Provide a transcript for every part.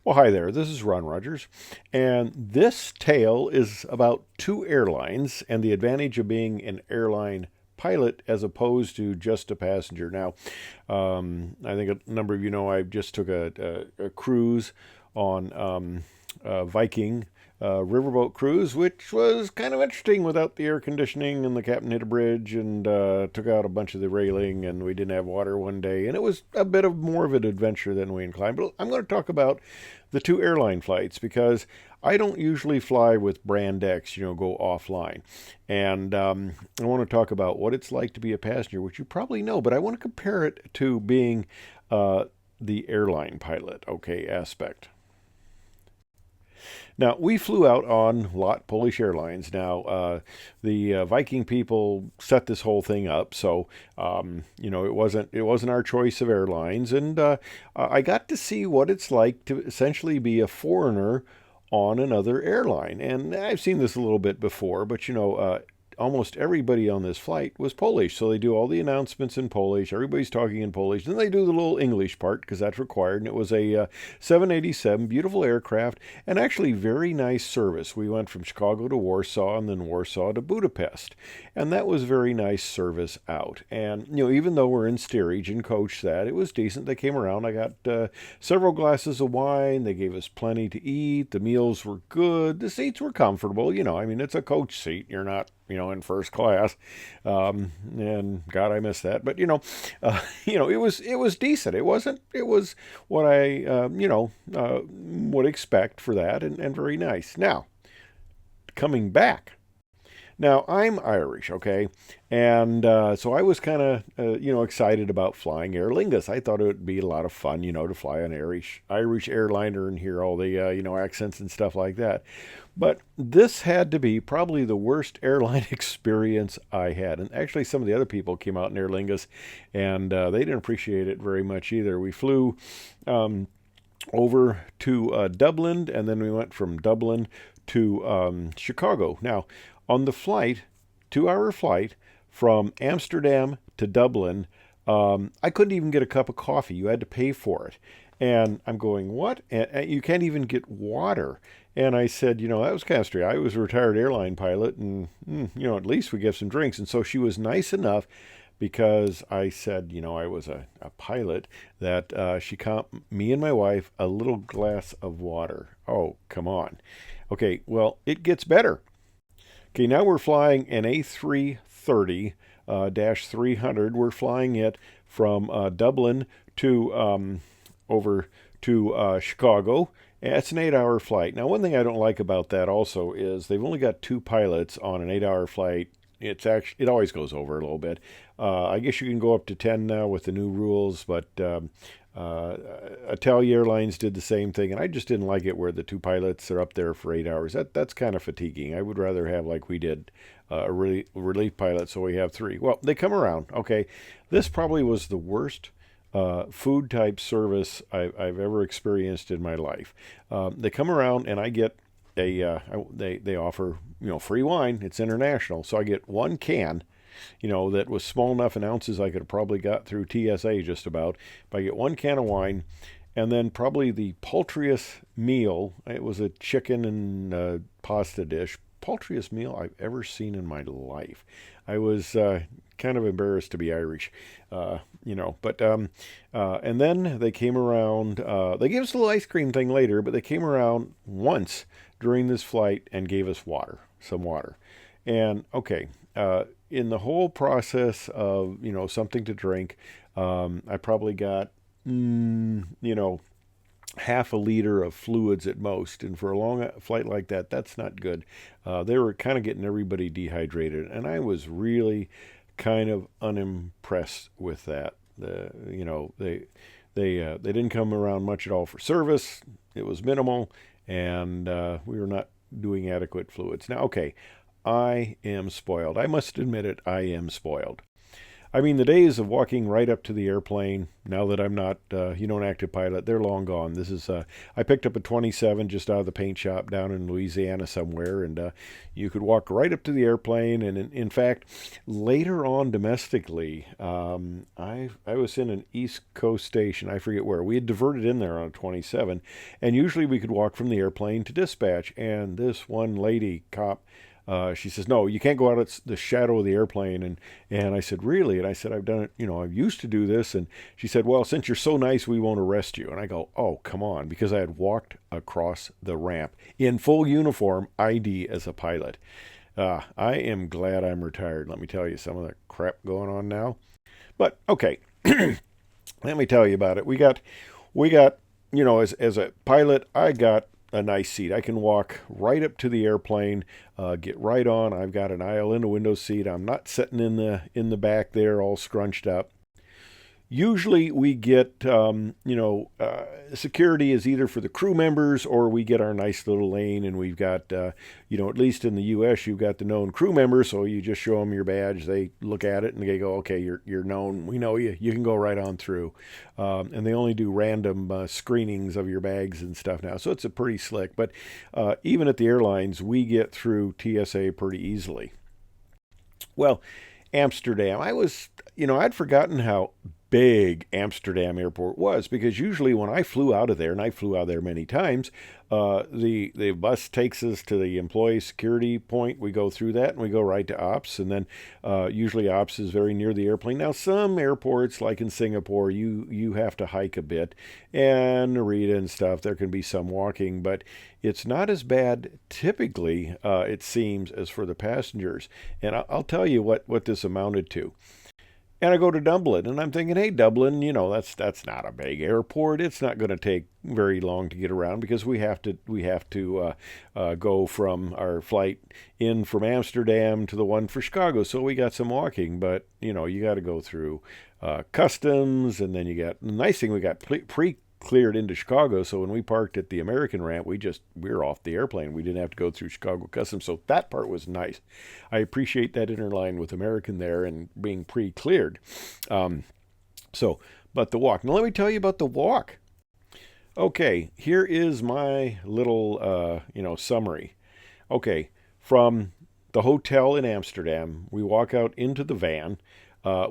Well, hi there. This is Ron Rogers, and this tale is about two airlines and the advantage of being an airline pilot as opposed to just a passenger. Now, I think a number of you know I just took a cruise on Viking riverboat cruise, which was kind of interesting without the air conditioning. And the captain hit a bridge and took out a bunch of the railing, and we didn't have water one day. And it was a bit of more of an adventure than we inclined. But I'm going to talk about the two airline flights because I don't usually fly with brand X, go offline. And I want to talk about what it's like to be a passenger, which you probably know, but I want to compare it to being the airline pilot, okay, aspect. Now, we flew out on LOT Polish Airlines. Now, the Viking people set this whole thing up, so it wasn't our choice of airlines, and I got to see what it's like to essentially be a foreigner on another airline. And I've seen this a little bit before, but almost everybody on this flight was Polish. So they do all the announcements in Polish. Everybody's talking in Polish. Then they do the little English part because that's required. And it was a 787, beautiful aircraft, and actually very nice service. We went from Chicago to Warsaw and then Warsaw to Budapest. And that was very nice service out. And, even though we're in steerage and coach that, it was decent. They came around. I got several glasses of wine. They gave us plenty to eat. The meals were good. The seats were comfortable. It's a coach seat. You're not in first class, and God, I miss that. But it was decent. It was what I would expect for that, and very nice. Now, coming back. Now, I'm Irish, okay? And so I was kind of, excited about flying Aer Lingus. I thought it would be a lot of fun, to fly an Irish airliner and hear all the, accents and stuff like that. But this had to be probably the worst airline experience I had. And actually, some of the other people came out in Aer Lingus, and they didn't appreciate it very much either. We flew over to Dublin, and then we went from Dublin to Chicago. Now, on the flight, 2-hour flight from Amsterdam to Dublin, I couldn't even get a cup of coffee. You had to pay for it. And I'm going, what? And you can't even get water. And I said, that was kind of strange. I was a retired airline pilot, and, at least we get some drinks. And so she was nice enough because I said, I was a pilot, that she got me and my wife a little glass of water. Oh, come on. Okay, well, it gets better. Okay, now we're flying an A330 300. We're flying it from Dublin to over to Chicago. It's an 8-hour flight. Now, one thing I don't like about that also is they've only got two pilots on an 8-hour flight. It always goes over a little bit. I guess you can go up to 10 now with the new rules, but Italian Airlines did the same thing, and I just didn't like it where the two pilots are up there for 8 hours. That's kind of fatiguing. I would rather have, like we did, a relief pilot, so we have three. Well, they come around. Okay, this probably was the worst food type service I've ever experienced in my life. They come around, and I get they offer free wine. It's international, so I get one can. That was small enough in ounces I could have probably got through TSA just about. But I get one can of wine, and then probably the paltriest meal. It was a chicken and pasta dish. Paltriest meal I've ever seen in my life. I was kind of embarrassed to be Irish, But and then they came around. They gave us a little ice cream thing later, but they came around once during this flight and gave us some water. And okay, in the whole process of something to drink, I probably got half a liter of fluids at most. And for a long flight like that, that's not good. They were kind of getting everybody dehydrated, and I was really kind of unimpressed with that. They didn't come around much at all for service. It was minimal, and we were not doing adequate fluids. Now, okay, I am spoiled. I must admit it, I am spoiled. I mean, the days of walking right up to the airplane, now that I'm not, an active pilot, they're long gone. I picked up a 27 just out of the paint shop down in Louisiana somewhere, and you could walk right up to the airplane. And in fact, later on domestically, I was in an East Coast station, I forget where. We had diverted in there on a 27, and usually we could walk from the airplane to dispatch. And this one lady cop, she says, "No, you can't go out at the shadow of the airplane." And I said, "Really?" And I said, "I've done it, I used to do this." And she said, "Well, since you're so nice, we won't arrest you." And I go, "Oh, come on," because I had walked across the ramp in full uniform, ID as a pilot. I am glad I'm retired. Let me tell you some of the crap going on now. But okay, let me tell you about it. We got, as a pilot, I got a nice seat. I can walk right up to the airplane, get right on. I've got an aisle in the window seat. I'm not sitting in the back there all scrunched up. Usually we get, security is either for the crew members or we get our nice little lane, and we've got, at least in the U.S., you've got the known crew members, so you just show them your badge. They look at it and they go, "Okay, you're known. We know you. You can go right on through." And they only do random screenings of your bags and stuff now, so it's a pretty slick. But even at the airlines, we get through TSA pretty easily. Well, Amsterdam, I'd forgotten how big Amsterdam airport was, because usually when I flew out of there, and I flew out of there many times, the bus takes us to the employee security point. We go through that and we go right to ops, and then usually ops is very near the airplane. Now some airports, like in Singapore, you have to hike a bit, and Narita and stuff, there can be some walking, but it's not as bad typically, it seems, as for the passengers. And I'll tell you what this amounted to. And I go to Dublin, and I'm thinking, hey, Dublin, that's not a big airport. It's not going to take very long to get around, because we have to go from our flight in from Amsterdam to the one for Chicago. So we got some walking, but you got to go through customs, and then you got the nice thing, we got pre-cleared into Chicago. So when we parked at the American ramp, we were off the airplane. We didn't have to go through Chicago customs. So that part was nice. I appreciate that interline with American there and being pre-cleared. But the walk. Now let me tell you about the walk. Okay, here is my little summary. Okay, from the hotel in Amsterdam, we walk out into the van.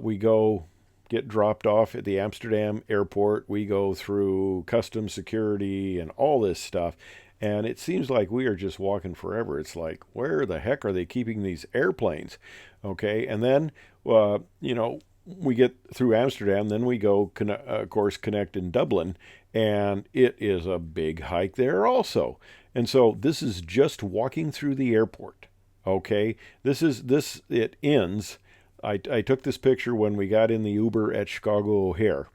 We go get dropped off at the Amsterdam airport. We go through customs security and all this stuff. And it seems like we are just walking forever. It's like, where the heck are they keeping these airplanes? Okay. And then, we get through Amsterdam. Then we go, of course, connect in Dublin. And it is a big hike there also. And so this is just walking through the airport. Okay. It ends. I took this picture when we got in the Uber at Chicago O'Hare.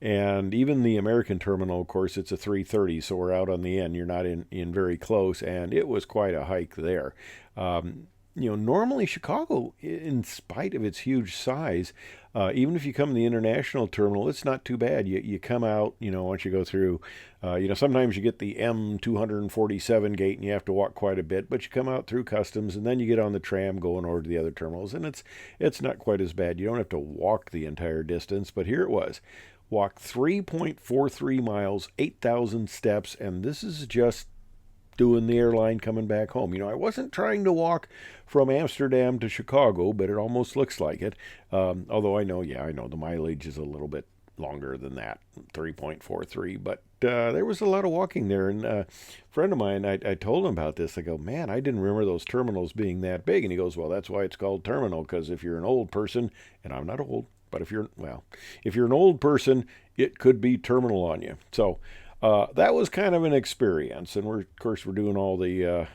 And even the American terminal, of course, it's a 330, so we're out on the end. You're not in very close, and it was quite a hike there. Normally Chicago, in spite of its huge size, even if you come to the international terminal, it's not too bad. You come out, once you go through, sometimes you get the M247 gate and you have to walk quite a bit, but you come out through customs and then you get on the tram going over to the other terminals, and it's not quite as bad. You don't have to walk the entire distance, but here it was. Walk 3.43 miles, 8,000 steps, and this is just doing the airline coming back home. I wasn't trying to walk from Amsterdam to Chicago, but it almost looks like it. Although I know the mileage is a little bit longer than that, 3.43. But there was a lot of walking there. And a friend of mine, I told him about this. I go, "Man, I didn't remember those terminals being that big." And he goes, "Well, that's why it's called terminal, because if you're an old person," and I'm not old, but if you're an old person, it could be terminal on you. So that was kind of an experience, and we're doing all the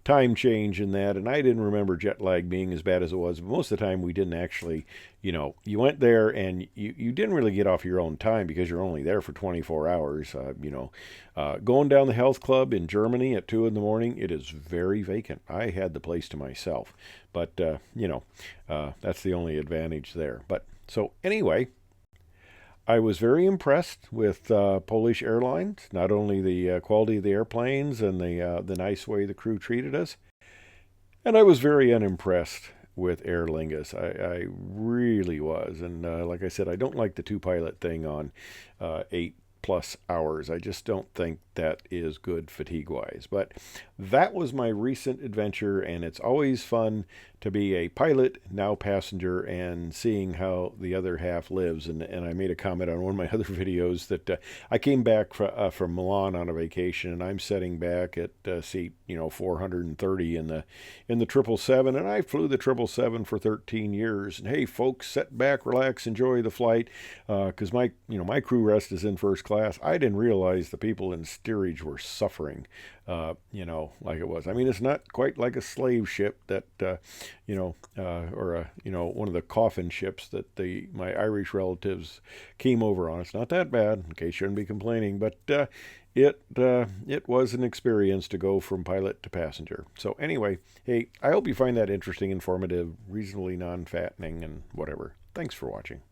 time change in that, and I didn't remember jet lag being as bad as it was. But most of the time, we didn't actually, you went there and you didn't really get off your own time because you're only there for 24 hours. Going down the health club in Germany at 2 in the morning, it is very vacant. I had the place to myself, but that's the only advantage there. But so anyway. I was very impressed with Polish Airlines, not only the quality of the airplanes and the nice way the crew treated us, and I was very unimpressed with Aer Lingus. I really was. And like I said, I don't like the two pilot thing on 8+ hours. I just don't think that is good fatigue wise. But that was my recent adventure, and it's always fun to be a pilot, now passenger, and seeing how the other half lives. And I made a comment on one of my other videos that I came back from Milan on a vacation, and I'm sitting back at seat 430 in the 777, and I flew the 777 for 13 years. And hey, folks, sit back, relax, enjoy the flight, because my crew rest is in first class. I didn't realize the people in steerage were suffering, like it was. I mean, it's not quite like a slave ship that, or one of the coffin ships that my Irish relatives came over on. It's not that bad, in case you shouldn't be complaining, but it was an experience to go from pilot to passenger. So anyway, hey, I hope you find that interesting, informative, reasonably non-fattening, and whatever. Thanks for watching.